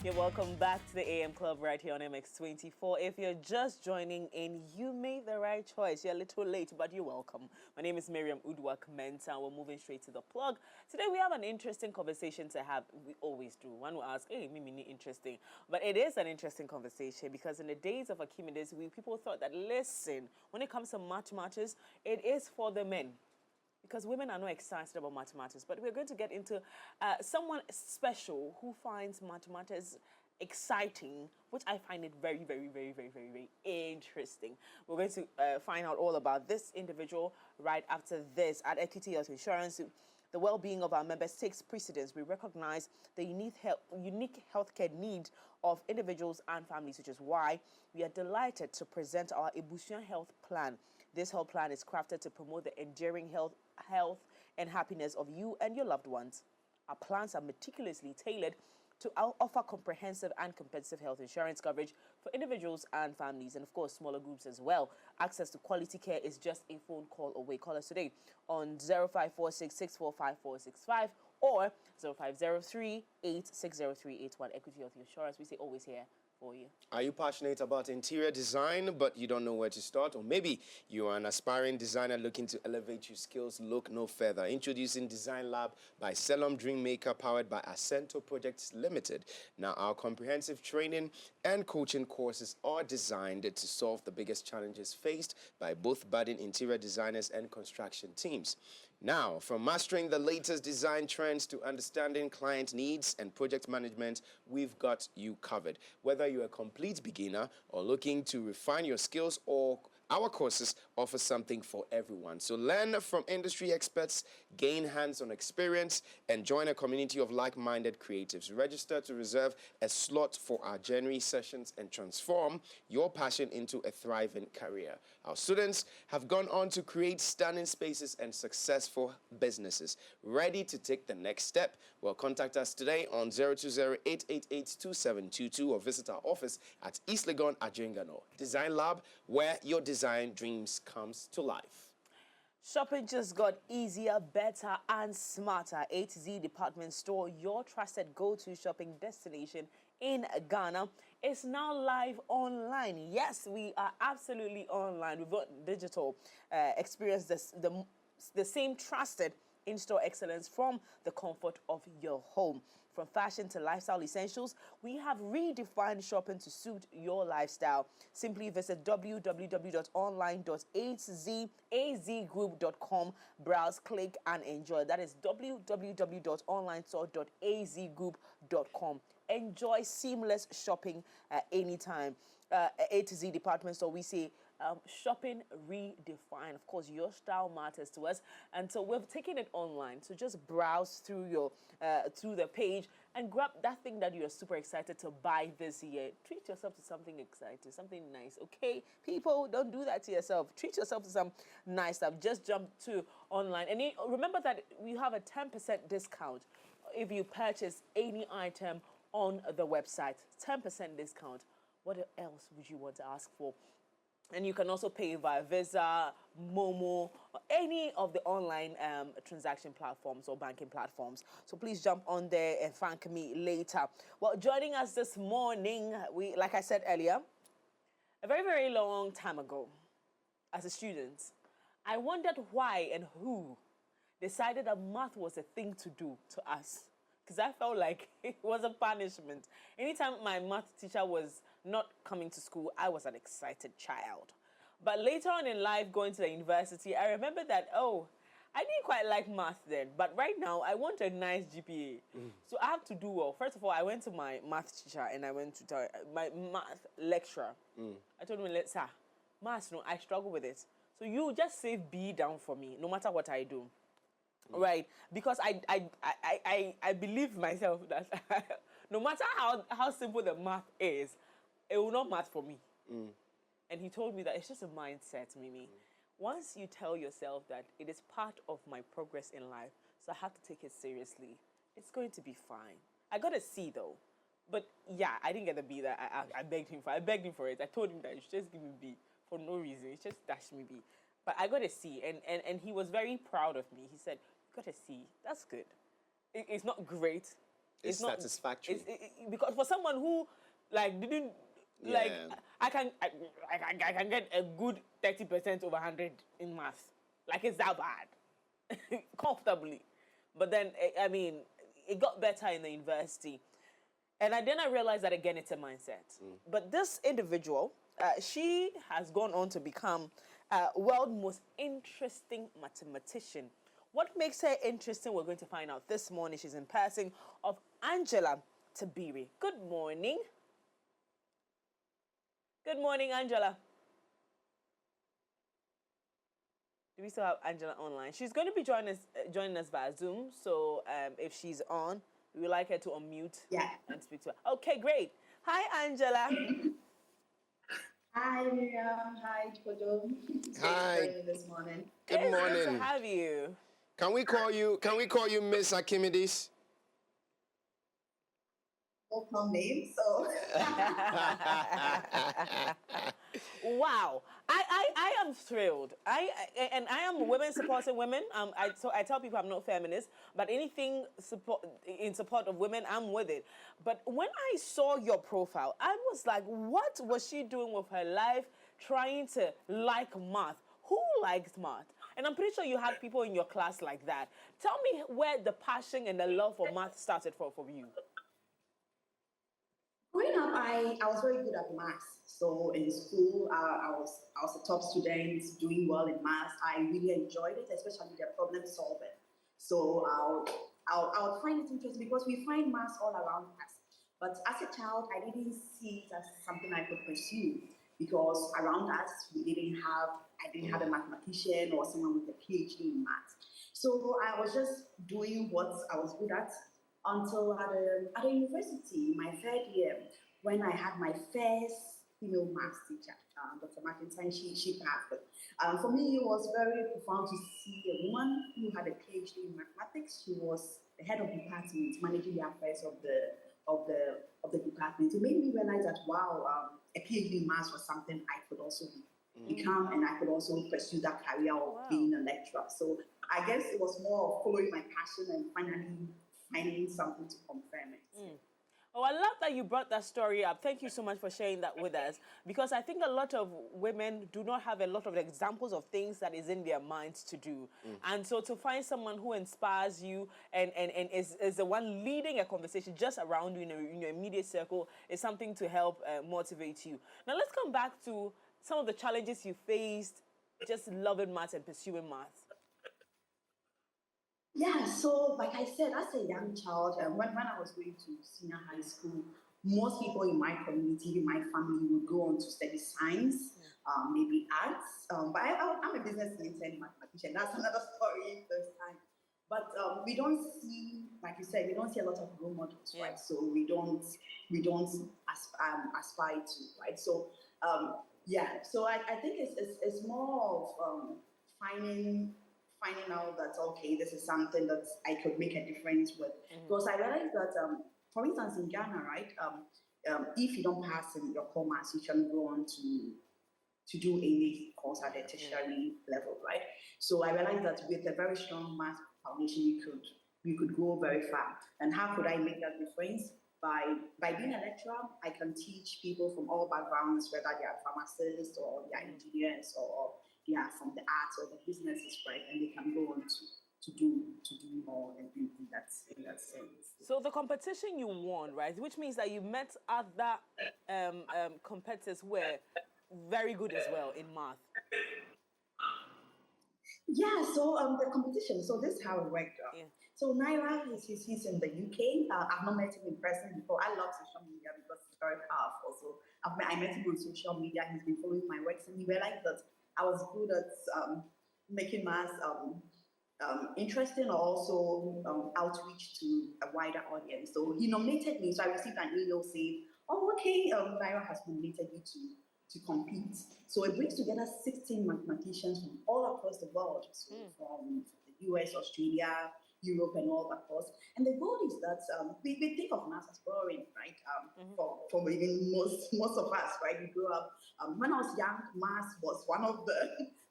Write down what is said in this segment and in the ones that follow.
You're welcome back to the AM Club right here on MX24. If you're just joining in, you made the right choice. You're a little late, but you're welcome. My name is Miriam Udwak-Mensah. We're moving straight to the plug. Today we have an interesting conversation to have. We always do. One will ask, hey, Mimi, interesting. But it is an interesting conversation because in the days of Archimedes, people thought that, listen, when it comes to mathematics, it is for the men. Because women are not excited about mathematics, but we're going to get into someone special who finds mathematics exciting, which I find it very, very, very, very, very, very interesting. We're going to find out all about this individual right after this. At Equity Health Insurance, the well-being of our members takes precedence. We recognize the unique healthcare need of individuals and families, which is why we are delighted to present our Ebusian Health Plan. This health plan is crafted to promote the enduring health and happiness of you and your loved ones. Our plans are meticulously tailored to offer comprehensive and competitive health insurance coverage for individuals and families, and of course smaller groups as well. Access to quality care is just a phone call away. Call us today on 0546 645465 or 0503 860381. Equity Health Insurance. We say always here for you. Are you passionate about interior design, but you don't know where to start? Or maybe you are an aspiring designer looking to elevate your skills? Look no further. Introducing Design Lab by Selom Dreammaker, powered by Accento Projects Limited. Now, our comprehensive training and coaching courses are designed to solve the biggest challenges faced by both budding interior designers and construction teams. Now, from mastering the latest design trends to understanding client needs and project management, we've got you covered. Whether you're a complete beginner or looking to refine your skills, or our courses offer something for everyone. So learn from industry experts, gain hands-on experience, and join a community of like-minded creatives. Register to reserve a slot for our January sessions and transform your passion into a thriving career. Our students have gone on to create stunning spaces and successful businesses. Ready to take the next step? Well, contact us today on 020-888-2722 or visit our office at East Legon at Jingano. Design Lab, where your design dreams comes to life. Shopping just got easier, better, and smarter. A to Z Department Store, your trusted go-to shopping destination in Ghana, is now live online. Yes, we are absolutely online. We've got digital experience, the same trusted in-store excellence from the comfort of your home. From fashion to lifestyle essentials, we have redefined shopping to suit your lifestyle. Simply visit www.online.azgroup.com, browse, click, and enjoy. That is www.onlinestore.azgroup.com. Enjoy seamless shopping anytime. A to Z Department Store, we say shopping redefined. Of course, your style matters to us, and so we've taken it online. So just browse through your through the page and grab that thing that you are super excited to buy this year. Treat yourself to something exciting, something nice. Okay, people, don't do that to yourself. Treat yourself to some nice stuff. Just jump to online, and remember that we have a 10% discount if you purchase any item on the website. 10% discount. What else would you want to ask for? And you can also pay via Visa, Momo, or any of the online transaction platforms or banking platforms. So please jump on there and thank me later. Well, joining us this morning, like I said earlier, a very, very long time ago, as a student, I wondered why and who decided that math was a thing to do to us. Because I felt like it was a punishment. Anytime my math teacher was not coming to school, I was an excited child. But later on in life, going to the university, I remember that, I didn't quite like math then. But right now, I want a nice GPA. So I have to do well. First of all, I went to my math teacher and I went to my math lecturer. I told him, sir, math, no, I struggle with it. So you just save B down for me, no matter what I do. Right, because I believe myself that no matter how simple the math is, it will not math for me. And he told me that it's just a mindset, Mimi. Once you tell yourself that it is part of my progress in life, so I have to take it seriously, it's going to be fine. I got a C though, but yeah, I didn't get the B that I begged him for. I begged him for it. I told him that you should just give me B for no reason. He just dashed me B. But I got a C, and he was very proud of me. He said, you got a C. That's good. It's not great, It's not satisfactory. because for someone who like didn't like Yeah. I can get a good 30% over 100 in maths. Like it's that bad, comfortably. But then I mean, it got better in the university, and then I realized that again, it's a mindset. But this individual, she has gone on to become world's most interesting mathematician. What makes her interesting? We're going to find out this morning. She's in passing of Angela Tabiri. Good morning. Good morning, Angela. Do we still have Angela online? She's going to be joining us via Zoom. So if she's on, we would like her to unmute and speak to her. Okay, great. Hi, Angela. Hi, Miriam. Hi, Jojo. Hi. This morning. Good It's morning. good to have you. Can we call you Miss Archimedes? No name, so. Wow, I am thrilled. I am women supporting women. So I tell people I'm not feminist, but anything in support of women, I'm with it. But when I saw your profile, I was like, what was she doing with her life, trying to like math? Who likes math? And I'm pretty sure you had people in your class like that. Tell me where the passion and the love for math started from you. Growing up, I was very good at maths. So in school, I was a top student, doing well in maths. I really enjoyed it, especially the problem solving. So I would find it interesting because we find maths all around us. But as a child, I didn't see it as something I could pursue because around us I didn't have a mathematician or someone with a PhD in maths. So I was just doing what I was good at until at a university, my third year, when I had my first female maths teacher, Dr. Mathematician. She passed. But for me, it was very profound to see a woman who had a PhD in mathematics. She was the head of the department, managing the affairs of the department. It made me realize that wow, a PhD in maths was something I could also become, and I could also pursue that career of being a lecturer. So I guess it was more of following my passion and finally finding something to confirm it. Oh, I love that you brought that story up. Thank you so much for sharing that with us, because I think a lot of women do not have a lot of examples of things that is in their minds to do. And so to find someone who inspires you and is the one leading a conversation just around you in your immediate circle is something to help motivate you. Now let's come back to some of the challenges you faced just loving math and pursuing math. Yeah, so like I said, as a young child, when I was going to senior high school, most people in my community, in my family, would go on to study science, maybe arts. But I'm a business-minded mathematician. That's another story this time. But we don't see, like you said, we don't see a lot of role models, right? So we don't aspire to, right? So so I think it's more of finding out that okay, this is something that I could make a difference with. Because I realized that, for instance, in Ghana, right, if you don't pass in your core maths, you can go on to do any course at the tertiary level, right? So I realized that with a very strong math foundation, you could go very far. And how could I make that difference? By being a lecturer, I can teach people from all backgrounds, whether they are pharmacists or they are engineers or they are from the arts or the businesses, right? And they can go on to do more in that sense. So the competition you won, right? Which means that you met other competitors who were very good as well in math. Yeah, so the competition, so this is how it worked. So Naira, he's in the UK. I've not met him in person before. I love social media because it's very powerful. So I met him on social media. He's been following my works, and he realized that I was good at making maths interesting, or also outreach to a wider audience. So he nominated me. So I received an email saying, "Oh, okay, Naira has nominated you to compete." So it brings together 16 mathematicians from all across the world, so from the US, Australia, Europe, and all across. And the goal is that we think of math as boring, right? For even most of us, right? We grew up. When I was young, math was one of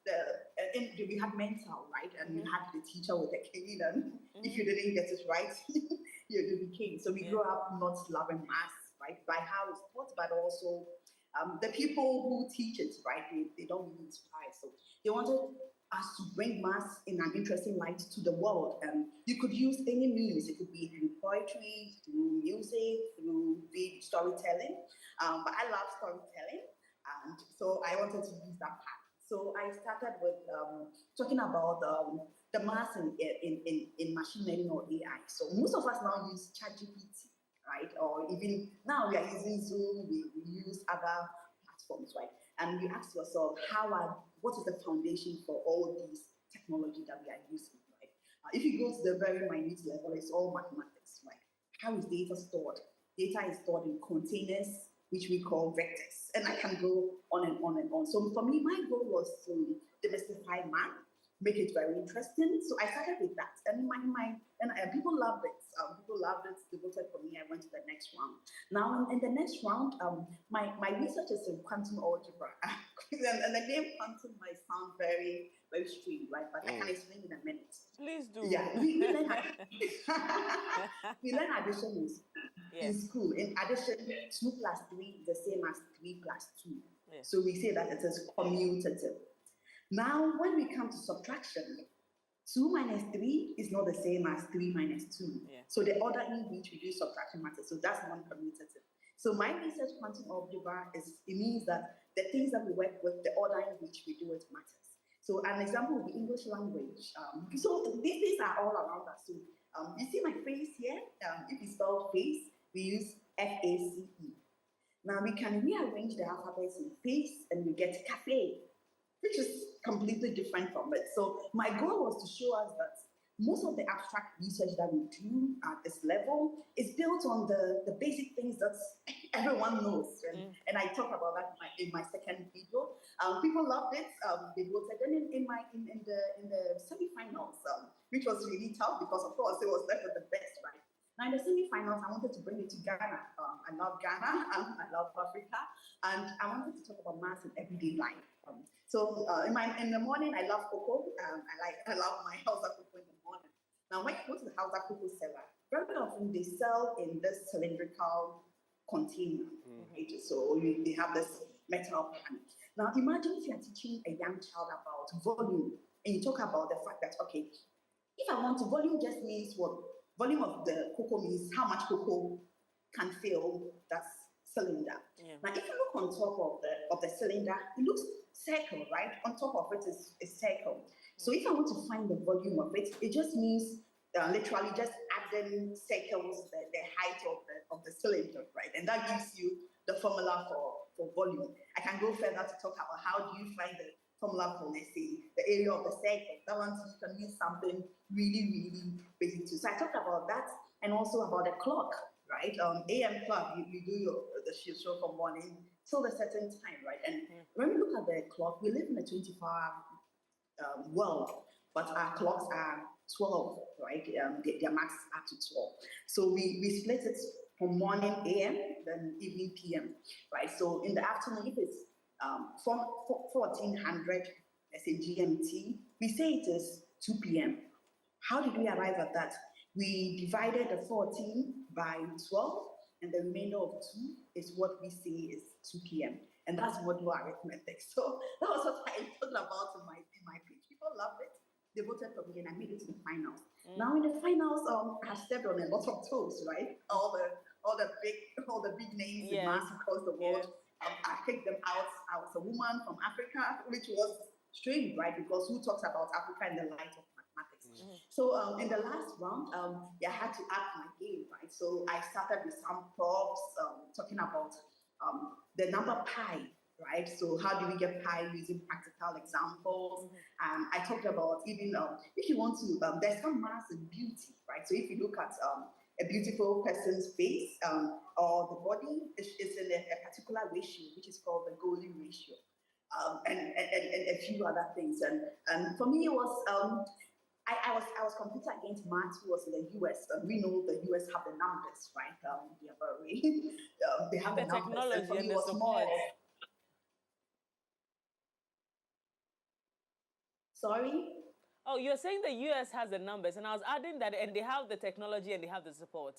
we had mental, right? And you had the teacher with a cane, and if you didn't get it right, you became. So we grew up not loving maths, right? By how it's taught, but also the people who teach it, right? They don't really inspire. So they wanted us to bring maths in an interesting light to the world. You could use any means. It could be through poetry, through music, through storytelling. But I love storytelling, and so I wanted to use that part. So I started with talking about the maths in machine learning or AI. So most of us now use ChatGPT, right? Or even now we are using Zoom, we use other platforms, right? And you ask yourself, what is the foundation for all these technology that we are using, right? If you go to the very minute level, it's all mathematics, right? How is data stored? Data is stored in containers, which we call vectors. And I can go on and on and on. So for me, my goal was to demystify math, make it very interesting. So I started with that, and people loved it. People loved it. They voted for me. I went to the next round. Now in the next round, my research is in quantum algebra, and the name quantum might sound very very strange, right? But I can explain in a minute. Please do. Yeah, we learn we learn addition in school. In addition, 2 plus 3 is the same as 3 plus 2. Yeah. So we say that it is commutative. Now, when we come to subtraction, 2 minus 3 is not the same as 3 minus 2. Yeah. So the order in which we do subtraction matters. So that's non-commutative. So my research quantum algebra it means that the things that we work with, the order in which we do it matters. So an example would be English language. So these things are all around us. So you see my face here? If you spell face, we use FACE. Now we can rearrange the alphabets in face and we get cafe, which is completely different from it. So my goal was to show us that most of the abstract research that we do at this level is built on the basic things that everyone knows. And I talk about that in my second video. People loved it. They voted. And in the semifinals, which was really tough because of course it was left with the best, right? Now in the semifinals, I wanted to bring it to Ghana. I love Ghana and I love Africa, and I wanted to talk about maths in everyday life. So in the morning, I love cocoa. I love my house of cocoa in the morning. Now, when you go to the house of cocoa seller, very often they sell in this cylindrical container. Right? So they have this metal pan. Now, imagine if you are teaching a young child about volume, and you talk about the fact that okay, if I want to, volume just means what? Volume of the cocoa means how much cocoa can fill that cylinder. Yeah. Now, if you look on top of the cylinder, it looks circle, right? On top of it is a circle. So if I want to find the volume of it, it just means literally just adding circles the height of the cylinder, right? And that gives you the formula for volume. I can go further to talk about how do you find the formula for, let's say, the area of the circle. That one you can use something really, really basic too. So I talked about that and also about the clock, right? AM clock, you do the show from morning till a certain time, right? And when we look at the clock, we live in a 24-hour world, but our clocks are 12, right? Their max up to 12. So we split it from morning AM, then evening PM, right? So in the afternoon, if it's 1400, let's say GMT, we say it is 2 p.m. How did we arrive at that? We divided the 14 by 12, and the remainder of 2 is what we say is 2 p.m. And that's modular arithmetic. So that was what I talked about in my pitch. People loved it. They voted for me, and I made it to the finals. Now in the finals, I stepped on a lot of toes, right? All the big names in maths across the world. I picked them out. I was a woman from Africa, which was strange, right? Because who talks about Africa in the light of mathematics? So in the last round, I had to up my game, right? So I started with some props, talking about the number pi, right? So how do we get pi using practical examples? I talked about even if you want to, there's some maths in beauty, right? So if you look at a beautiful person's face or the body, it's in a particular ratio, which is called the Golden ratio, and a few other things. And for me, it was I was competing against Matt, who was in the US. We know the US have the numbers, right? They are very they have the numbers. Technology and for me, and it was more. Sorry. Oh, you're saying the US has the numbers, and I was adding that, and they have the technology and they have the support.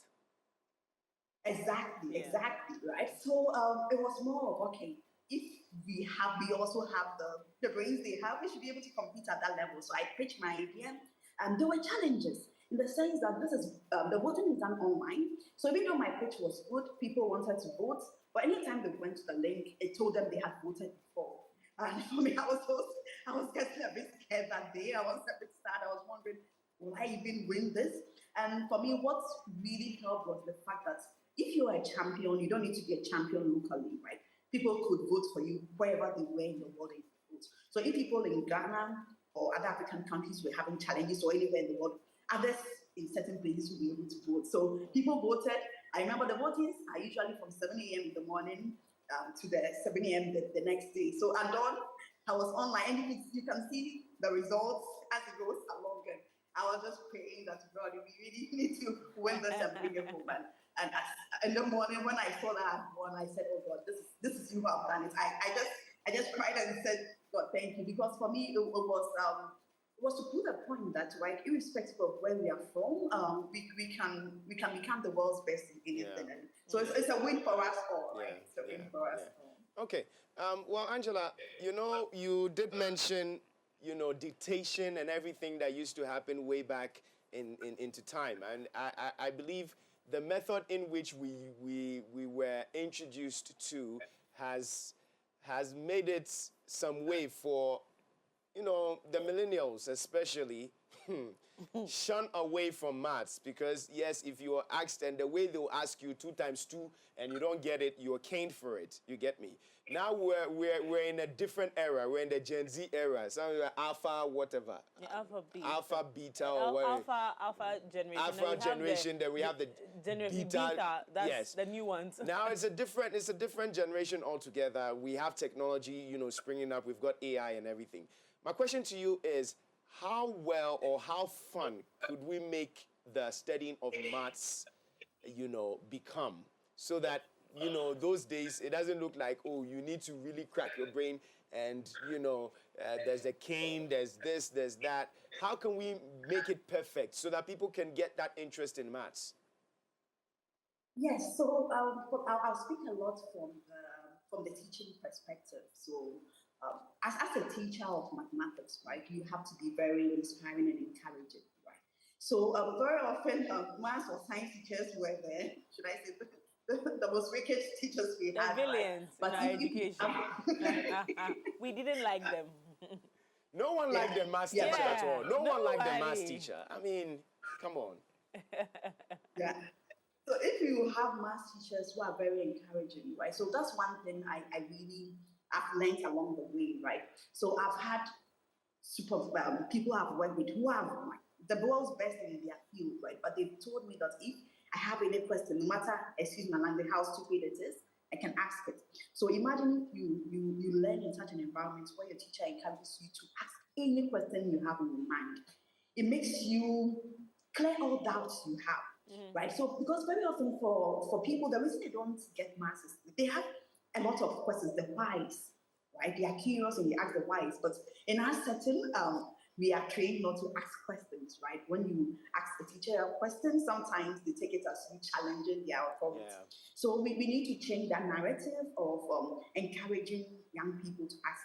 Exactly, Yeah. exactly, right? So it was more of, okay, if we also have the brains they have, we should be able to compete at that level. So I pitched my idea, and there were challenges in the sense that this is the voting is done online. So even though my pitch was good, people wanted to vote, but anytime they went to the link, it told them they had voted before. And for me, I was getting a bit scared that day. I was a bit sad. I was wondering, will I even win this? And for me, what really helped was the fact that if you're a champion, you don't need to be a champion locally, right? People could vote for you wherever they were in the world they could vote. So if people in Ghana or other African countries were having challenges or anywhere in the world, others in certain places will be able to vote. So people voted. I remember the votings are usually from 7 a.m. in the morning to the 7 a.m. The next day. So at dawn, I was online, and you can see the results as it goes along. And I was just praying that God, we really need to win this and bring it home. And in the morning when I saw that I won, I said, "Oh God, this is you who have done it." I just cried and said, "God, thank you," because for me it was to prove a point that, right, irrespective of where we are from, we can become the world's best in anything. Yeah. And so it's a win for us all, right? Yeah, It's a win for us all. Okay. Well, Angela, you did mention, dictation and everything that used to happen way back into time. And I believe the method in which we were introduced to has made it some way for, the millennials especially, shun away from maths because, yes, if you are asked, and the way they'll ask you 2 times 2 and you don't get it, you're caned for it. You get me? Now we're in a different era. We're in the Gen Z era. Some are alpha, whatever. Yeah, alpha, beta. Alpha, beta, or whatever. Alpha generation. Alpha generation, then we have the beta. That's yes. the new ones. Now it's a different generation altogether. We have technology, springing up. We've got AI and everything. My question to you is, how well or how fun could we make the studying of maths, become, so that, those days it doesn't look like, oh, you need to really crack your brain and, there's a cane, there's this, there's that. How can we make it perfect so that people can get that interest in maths? Yes, so I'll speak a lot from the teaching perspective. So as a teacher of mathematics, right, you have to be very inspiring and encouraging, right? So very often, maths or science teachers were should I say, the most wicked teachers we had. The villains right? in our education. We didn't like them. No one liked the maths teacher at all. No one liked the maths teacher. I mean, come on. Yeah. So if you have maths teachers who are very encouraging, right? So that's one thing I've learned along the way, right? So I've had people I've worked with who are the world's best in their field, right? But they've told me that if I have any question, no matter, excuse my language, how stupid it is, I can ask it. So imagine if you learn in such an environment where your teacher encourages you to ask any question you have in your mind. It makes you clear all doubts you have. Right, so because very often for people, the reason they don't get maths is they have a lot of questions, the whys, right? They are curious and they ask the whys. But in our setting, we are trained not to ask questions, right? When you ask the teacher a question, sometimes they take it as you challenging their authority. Yeah. So we need to change that narrative of encouraging young people to ask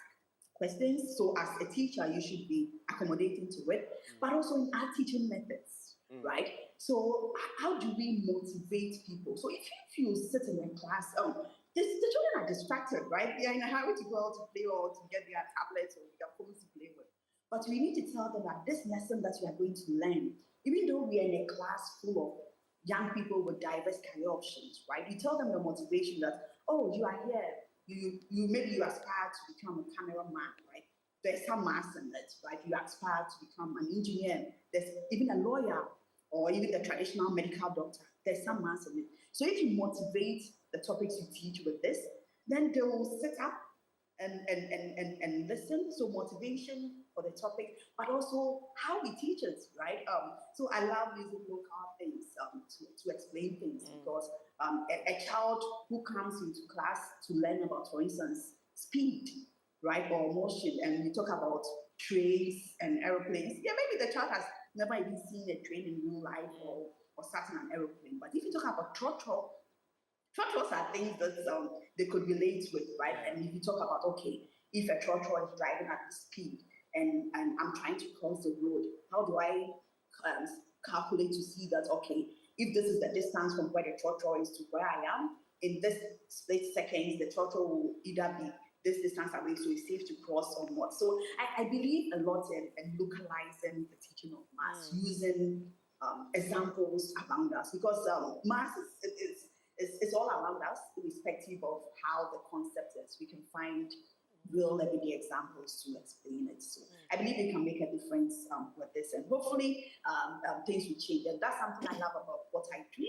questions. So as a teacher, you should be accommodating to it, but also in our teaching methods, right? So how do we motivate people? So if you sit in a class, the children are distracted, right? They are in a hurry to go out to play or to get their tablets or their phones to play with. But we need to tell them that this lesson that you are going to learn, even though we are in a class full of young people with diverse career options, right? You tell them the motivation that, oh, you are here, you maybe you aspire to become a cameraman, right? There's some maths in it, right? You aspire to become an engineer. There's even a lawyer, or even the traditional medical doctor. There's some maths in it. So if you motivate the topics you teach with this, then they will sit up and listen. So motivation for the topic, but also how we teach it, right? So I love using local things to explain things because a child who comes into class to learn about, for instance, speed, right, or motion, and we talk about trains and aeroplanes. Yeah, maybe the child has never even seen a train in real life or sat in an aeroplane. But if you talk about trotros are things that they could relate with, right? Yeah. And if you talk about, okay, if a trotro is driving at the speed and I'm trying to cross the road, how do I calculate to see that, okay, if this is the distance from where the trotro is to where I am, in this split seconds, the trotro will either be this distance away, so it's safe to cross or not. So I believe a lot in localizing the teaching of maths, using examples around us, because maths is all around us, irrespective of how the concept is. We can find real everyday examples to explain it. So I believe we can make a difference with this, and hopefully things will change. And that's something I love about what I do.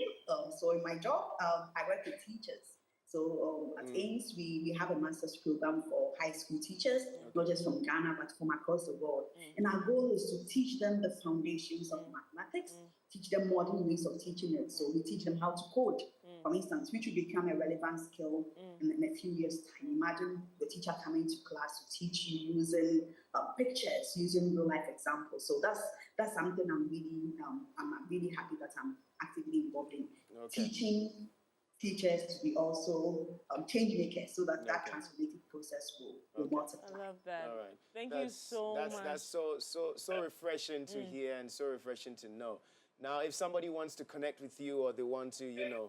So in my job, I work with teachers. So at AIMS, we have a master's program for high school teachers, not just from Ghana, but from across the world. And our goal is to teach them the foundations of mathematics, teach them modern ways of teaching it. So we teach them how to code, for instance, which will become a relevant skill in a few years' time. Imagine the teacher coming to class to teach you using pictures, using real-life examples. So that's something I'm really happy that I'm actively involved in, teaching teachers to be also change makers, so that that transformative process will multiply. I love that. All right. Thank you so much. That's so refreshing to hear and so refreshing to know. Now, if somebody wants to connect with you or they want to,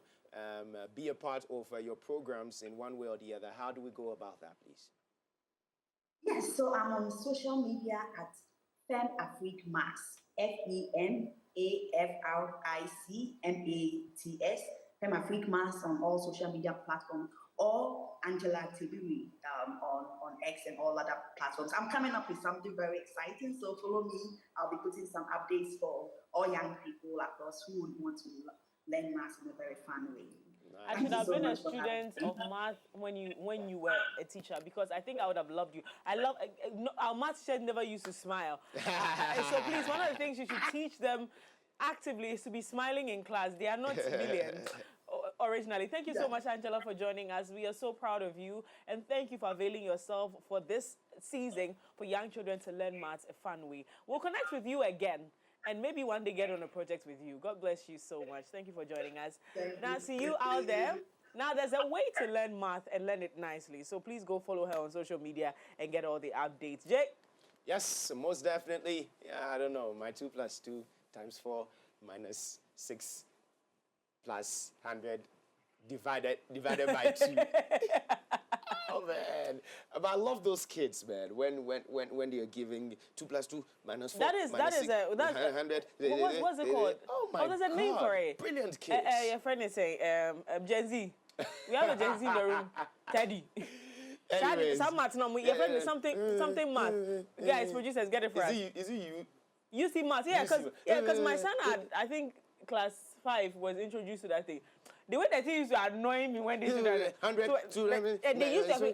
be a part of your programs in one way or the other, how do we go about that, please? Yes, so I'm on social media at FemAfric Maths, FEMAFRIC FemAfric Maths on all social media platforms, or Angela Tabiri on X and all other platforms. I'm coming up with something very exciting, so follow me. I'll be putting some updates for all young people across who would want to learn maths in a very fun way. I should have been a student of math when you were a teacher, because I think I would have loved you. Our math teacher never used to smile. So please, one of the things you should teach them actively is to be smiling in class. They are not villains originally. Thank you so much, Angela, for joining us. We are so proud of you, and thank you for availing yourself for this season for young children to learn maths a fun way. We'll connect with you again, and maybe one day get on a project with you. God bless you so much. Thank you for joining us. Now, see you out there. Now, there's a way to learn math and learn it nicely. So please go follow her on social media and get all the updates. Jay? Yes, most definitely. Yeah, I don't know. My 2 + 2 × 4 - 6 + 100 divided by 2. Oh man, but I love those kids, man. When they are giving 2 + 2 - 4 - 6 100. What's it called? Oh my God! There's a name for it. Brilliant kids. Your friend is saying Gen Z. We have a Gen Z in the room. Teddy. Some math, your friend is something math. Guys, producers, get it for us. Is it you? You see math, because my son had, I think, class 5 was introduced to that thing. The way that he used to annoy me when they used to 100, 200, and they use their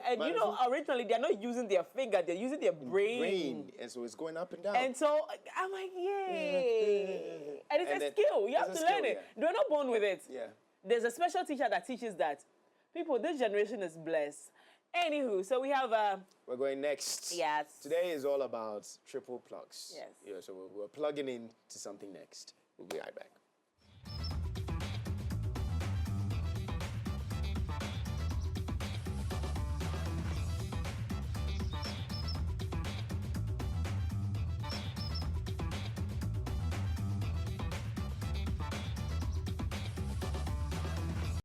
originally they're not using their finger, they're using their brain. And so it's going up and down. And so I'm like, yay. And it's a skill. You have to learn it. They're not born with it. Yeah. There's a special teacher that teaches that. People, this generation is blessed. Anywho, so we have we're going next. Yes. Today is all about triple plugs. Yes. Yeah, so we're plugging in to something next. We'll be right back.